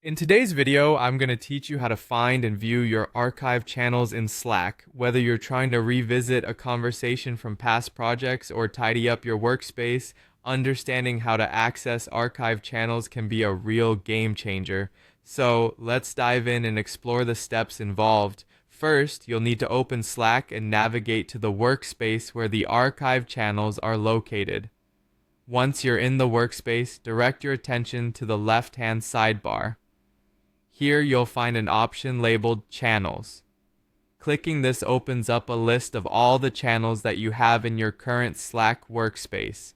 In today's video, I'm going to teach you how to find and view your archive channels in Slack, whether you're trying to revisit a conversation from past projects or tidy up your workspace. Understanding how to access archive channels can be a real game changer. So let's dive in and explore the steps involved. First, you'll need to open Slack and navigate to the workspace where the archive channels are located. Once you're in the workspace, direct your attention to the left-hand sidebar. Here you'll find an option labeled Channels. Clicking this opens up a list of all the channels that you have in your current Slack workspace.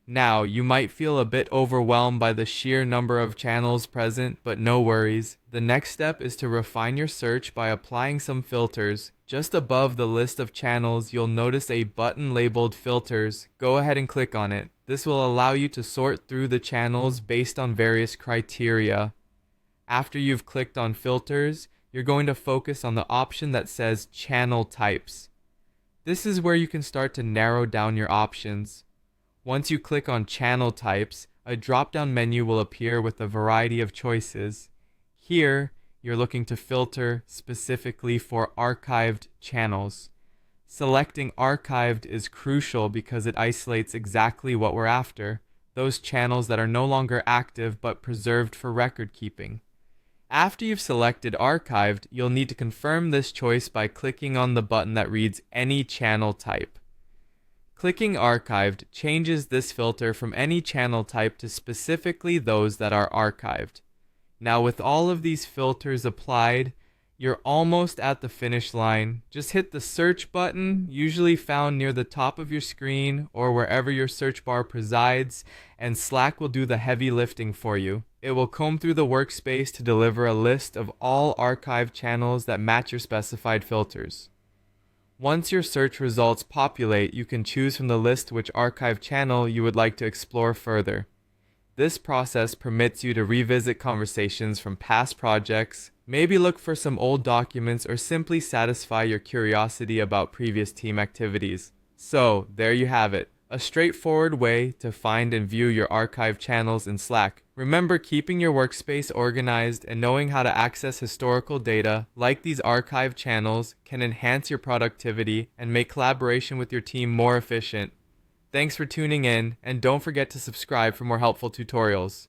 Now, you might feel a bit overwhelmed by the sheer number of channels present, but no worries. The next step is to refine your search by applying some filters. Just above the list of channels, you'll notice a button labeled Filters. Go ahead and click on it. This will allow you to sort through the channels based on various criteria. After you've clicked on Filters, you're going to focus on the option that says Channel Types. This is where you can start to narrow down your options. Once you click on Channel Types, a drop-down menu will appear with a variety of choices. Here, you're looking to filter specifically for archived channels. Selecting Archived is crucial because it isolates exactly what we're after, those channels that are no longer active but preserved for record keeping. After you've selected Archived, you'll need to confirm this choice by clicking on the button that reads Any Channel Type. Clicking Archived changes this filter from any channel type to specifically those that are archived. Now, with all of these filters applied, you're almost at the finish line. Just hit the search button, usually found near the top of your screen or wherever your search bar presides, and Slack will do the heavy lifting for you. It will comb through the workspace to deliver a list of all archive channels that match your specified filters. Once your search results populate, you can choose from the list which archive channel you would like to explore further. This process permits you to revisit conversations from past projects, maybe look for some old documents, or simply satisfy your curiosity about previous team activities. So, there you have it. A straightforward way to find and view your archive channels in Slack. Remember, keeping your workspace organized and knowing how to access historical data, like these archive channels, can enhance your productivity and make collaboration with your team more efficient. Thanks for tuning in, and don't forget to subscribe for more helpful tutorials.